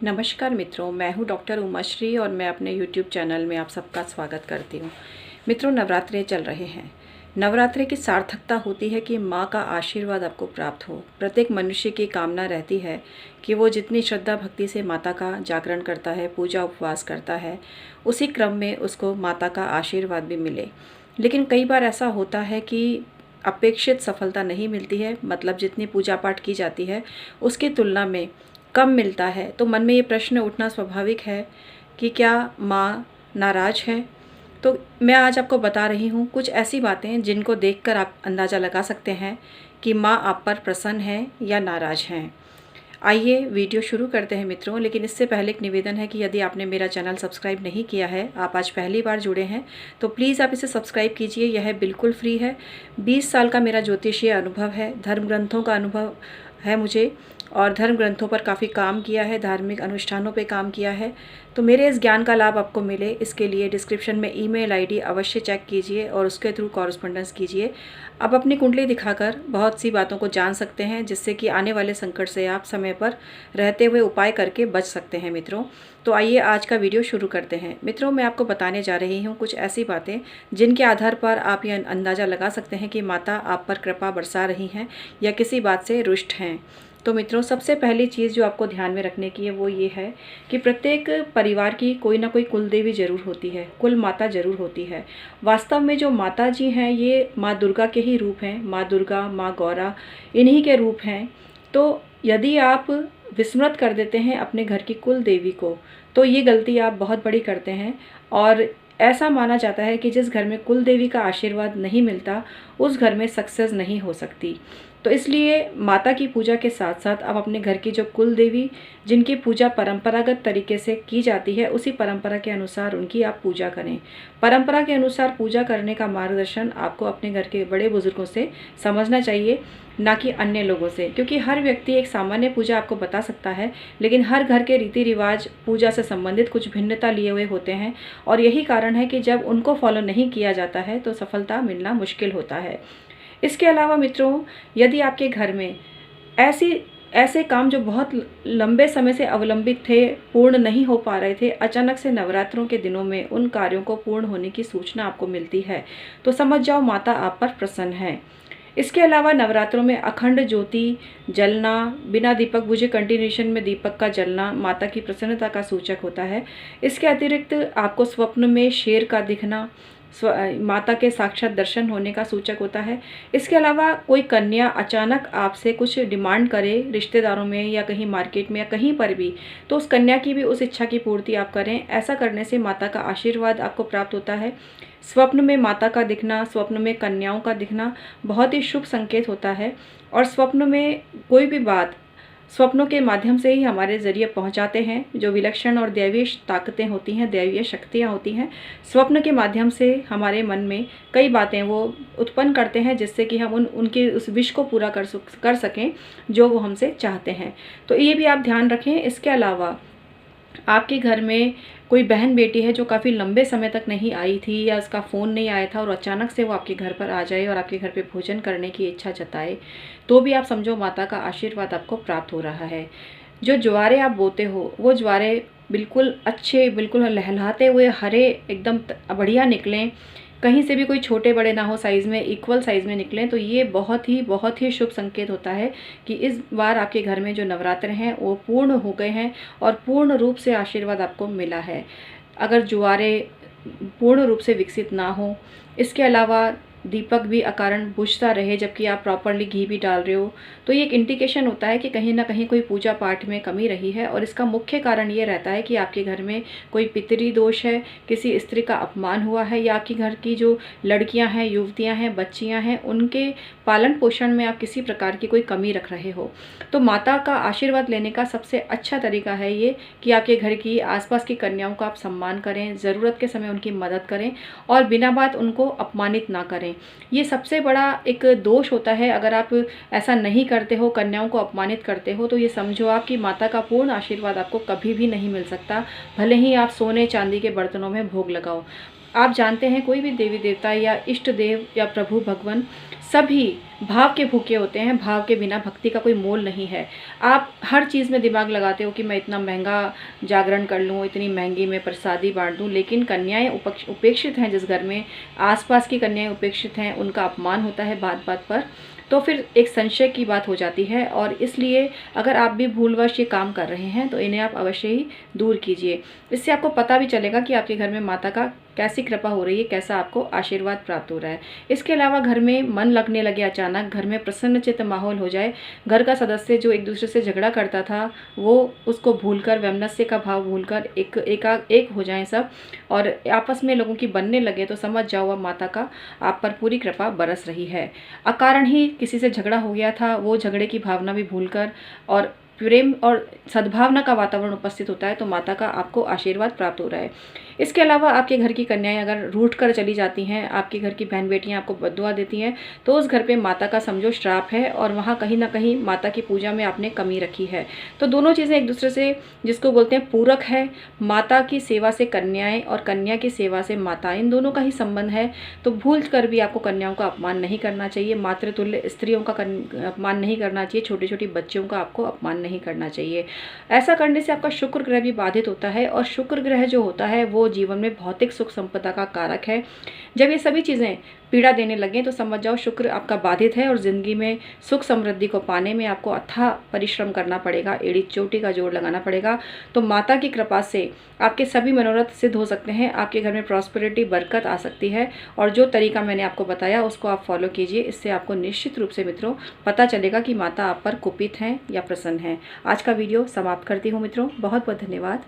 नमस्कार मित्रों, मैं हूं डॉक्टर उमाश्री और मैं अपने YouTube चैनल में आप सबका स्वागत करती हूं। मित्रों, नवरात्रे चल रहे हैं। नवरात्रे की सार्थकता होती है कि माँ का आशीर्वाद आपको प्राप्त हो। प्रत्येक मनुष्य की कामना रहती है कि वो जितनी श्रद्धा भक्ति से माता का जागरण करता है, पूजा उपवास करता है, उसी क्रम में उसको माता का आशीर्वाद भी मिले। लेकिन कई बार ऐसा होता है कि अपेक्षित सफलता नहीं मिलती है, मतलब जितनी पूजा पाठ की जाती है उसकी तुलना में कम मिलता है। तो मन में ये प्रश्न उठना स्वाभाविक है कि क्या माँ नाराज़ है। तो मैं आज आपको बता रही हूँ कुछ ऐसी बातें जिनको देखकर आप अंदाज़ा लगा सकते हैं कि माँ आप पर प्रसन्न है या नाराज़ हैं। आइए वीडियो शुरू करते हैं मित्रों, लेकिन इससे पहले एक निवेदन है कि यदि आपने मेरा चैनल सब्सक्राइब नहीं किया है, आप आज पहली बार जुड़े हैं, तो प्लीज़ आप इसे सब्सक्राइब कीजिए। यह बिल्कुल फ्री है। 20 साल का मेरा ज्योतिषीय अनुभव है, धर्म ग्रंथों का अनुभव है मुझे, और धर्म ग्रंथों पर काफ़ी काम किया है, धार्मिक अनुष्ठानों पे काम किया है। तो मेरे इस ज्ञान का लाभ आपको मिले, इसके लिए डिस्क्रिप्शन में ईमेल आईडी अवश्य चेक कीजिए और उसके थ्रू कॉरेस्पॉन्डेंस कीजिए। आप अपनी कुंडली दिखाकर बहुत सी बातों को जान सकते हैं, जिससे कि आने वाले संकट से आप समय पर रहते हुए उपाय करके बच सकते हैं मित्रों। तो आइए आज का वीडियो शुरू करते हैं। मित्रों, मैं आपको बताने जा रही हूँ कुछ ऐसी बातें जिनके आधार पर आप यह अंदाज़ा लगा सकते हैं कि माता आप पर कृपा बरसा रही हैं या किसी बात से रुष्ट हैं। तो मित्रों, सबसे पहली चीज़ जो आपको ध्यान में रखने की है वो ये है कि प्रत्येक परिवार की कोई ना कोई कुल देवी ज़रूर होती है, कुल माता ज़रूर होती है। वास्तव में जो माता जी हैं ये माँ दुर्गा के ही रूप हैं। माँ दुर्गा, माँ गौरा, इन्हीं के रूप हैं। तो यदि आप विस्मृत कर देते हैं अपने घर की कुल देवी को, तो ये गलती आप बहुत बड़ी करते हैं। और ऐसा माना जाता है कि जिस घर में कुल देवी का आशीर्वाद नहीं मिलता, उस घर में सक्सेस नहीं हो सकती। तो इसलिए माता की पूजा के साथ साथ आप अपने घर की जो कुल देवी, जिनकी पूजा परंपरागत तरीके से की जाती है, उसी परंपरा के अनुसार उनकी आप पूजा करें। परंपरा के अनुसार पूजा करने का मार्गदर्शन आपको अपने घर के बड़े बुजुर्गों से समझना चाहिए, ना कि अन्य लोगों से, क्योंकि हर व्यक्ति एक सामान्य पूजा आपको बता सकता है, लेकिन हर घर के रीति रिवाज पूजा से संबंधित कुछ भिन्नता लिए हुए होते हैं। और यही कारण है कि जब उनको फॉलो नहीं किया जाता है तो सफलता मिलना मुश्किल होता है। इसके अलावा मित्रों, यदि आपके घर में ऐसे काम जो बहुत लंबे समय से अवलंबित थे, पूर्ण नहीं हो पा रहे थे, अचानक से नवरात्रों के दिनों में उन कार्यों को पूर्ण होने की सूचना आपको मिलती है, तो समझ जाओ माता आप पर प्रसन्न है। इसके अलावा नवरात्रों में अखंड ज्योति जलना, बिना दीपक बुझे कंटिन्यूएशन में दीपक का जलना माता की प्रसन्नता का सूचक होता है। इसके अतिरिक्त आपको स्वप्न में शेर का दिखना माता के साक्षात दर्शन होने का सूचक होता है। इसके अलावा कोई कन्या अचानक आपसे कुछ डिमांड करे, रिश्तेदारों में या कहीं मार्केट में या कहीं पर भी, तो उस कन्या की भी उस इच्छा की पूर्ति आप करें। ऐसा करने से माता का आशीर्वाद आपको प्राप्त होता है। स्वप्न में माता का दिखना, स्वप्न में कन्याओं का दिखना बहुत ही शुभ संकेत होता है। और स्वप्न में कोई भी बात स्वप्नों के माध्यम से ही हमारे ज़रिए पहुंचाते हैं। जो विलक्षण और दैवीय ताकतें होती हैं, दैवीय शक्तियां होती हैं, स्वप्न के माध्यम से हमारे मन में कई बातें वो उत्पन्न करते हैं, जिससे कि हम उनके उस विश को पूरा कर सकें जो वो हमसे चाहते हैं। तो ये भी आप ध्यान रखें। इसके अलावा आपके घर में कोई बहन बेटी है जो काफ़ी लंबे समय तक नहीं आई थी, या उसका फ़ोन नहीं आया था, और अचानक से वो आपके घर पर आ जाए और आपके घर पे भोजन करने की इच्छा जताए, तो भी आप समझो माता का आशीर्वाद आपको प्राप्त हो रहा है। जो ज्वारे आप बोते हो, वो ज्वारे बिल्कुल अच्छे, बिल्कुल लहलहाते हुए हरे एकदम बढ़िया निकलें, कहीं से भी कोई छोटे बड़े ना हो, साइज़ में इक्वल साइज़ में निकलें, तो ये बहुत ही शुभ संकेत होता है कि इस बार आपके घर में जो नवरात्र हैं वो पूर्ण हो गए हैं और पूर्ण रूप से आशीर्वाद आपको मिला है। अगर जुआरे पूर्ण रूप से विकसित ना हो, इसके अलावा दीपक भी अकारण बुझता रहे जबकि आप प्रॉपरली घी भी डाल रहे हो, तो ये एक इंडिकेशन होता है कि कहीं ना कहीं कोई पूजा पाठ में कमी रही है। और इसका मुख्य कारण ये रहता है कि आपके घर में कोई पितरी दोष है, किसी स्त्री का अपमान हुआ है, या आपके घर की जो लड़कियां हैं, युवतियां हैं, बच्चियां हैं, उनके पालन पोषण में आप किसी प्रकार की कोई कमी रख रहे हो। तो माता का आशीर्वाद लेने का सबसे अच्छा तरीका है ये कि आपके घर की आसपास की कन्याओं का आप सम्मान करें, ज़रूरत के समय उनकी मदद करें और बिना बात उनको अपमानित ना करें। ये सबसे बड़ा एक दोष होता है। अगर आप ऐसा नहीं करते हो, कन्याओं को अपमानित करते हो, तो ये समझो आप कि माता का पूर्ण आशीर्वाद आपको कभी भी नहीं मिल सकता, भले ही आप सोने चांदी के बर्तनों में भोग लगाओ। आप जानते हैं कोई भी देवी देवता या इष्ट देव या प्रभु भगवान सभी भाव के भूखे होते हैं। भाव के बिना भक्ति का कोई मोल नहीं है। आप हर चीज़ में दिमाग लगाते हो कि मैं इतना महंगा जागरण कर लूँ, इतनी महंगी मैं प्रसादी बांट दूँ, लेकिन कन्याएं उपेक्षित हैं। जिस घर में आसपास की कन्याएं उपेक्षित हैं, उनका अपमान होता है बात बात पर, तो फिर एक संशय की बात हो जाती है। और इसलिए अगर आप भी भूलवश ये काम कर रहे हैं तो इन्हें आप अवश्य ही दूर कीजिए। इससे आपको पता भी चलेगा कि आपके घर में माता का कैसी कृपा हो रही है, कैसा आपको आशीर्वाद प्राप्त हो रहा है। इसके अलावा घर में मन लगने लगे, अचानक घर में प्रसन्नचित्त माहौल हो जाए, घर का सदस्य जो एक दूसरे से झगड़ा करता था वो उसको भूलकर, वैमनस्य का भाव भूलकर एक हो जाएं सब, और आपस में लोगों की बनने लगे, तो समझ जाओ अब माता का आप पर पूरी कृपा बरस रही है। अकारण ही किसी से झगड़ा हो गया था, वो झगड़े की भावना भी भूलकर और प्रेम और सद्भावना का वातावरण उपस्थित होता है, तो माता का आपको आशीर्वाद प्राप्त हो रहा है। इसके अलावा आपके घर की कन्याएं अगर रूठ कर चली जाती हैं, आपके घर की बहन बेटियां आपको बद्दुआ देती हैं, तो उस घर पे माता का समझो श्राप है, और वहाँ कहीं ना कहीं माता की पूजा में आपने कमी रखी है। तो दोनों चीज़ें एक दूसरे से, जिसको बोलते हैं पूरक है। माता की सेवा से कन्याएं और कन्या की सेवा से माता, इन दोनों का ही संबंध है। तो भूल कर भी आपको कन्याओं का अपमान नहीं करना चाहिए, मातृतुल्य स्त्रियों का अपमान नहीं करना चाहिए, छोटी छोटी बच्चियों का आपको अपमान नहीं करना चाहिए। ऐसा करने से आपका शुक्र ग्रह भी बाधित होता है, और शुक्र ग्रह जो होता है वो जीवन में भौतिक सुख संपदा का कारक है। जब ये सभी चीज़ें पीड़ा देने लगें तो समझ जाओ शुक्र आपका बाधित है, और ज़िंदगी में सुख समृद्धि को पाने में आपको अथाह परिश्रम करना पड़ेगा, एड़ी चोटी का जोड़ लगाना पड़ेगा। तो माता की कृपा से आपके सभी मनोरथ सिद्ध हो सकते हैं, आपके घर में प्रॉस्पेरिटी, बरकत आ सकती है। और जो तरीका मैंने आपको बताया उसको आप फॉलो कीजिए, इससे आपको निश्चित रूप से मित्रों पता चलेगा कि माता आप पर कुपित हैं या प्रसन्न हैं। आज का वीडियो समाप्त करती हूँ मित्रों, बहुत बहुत धन्यवाद।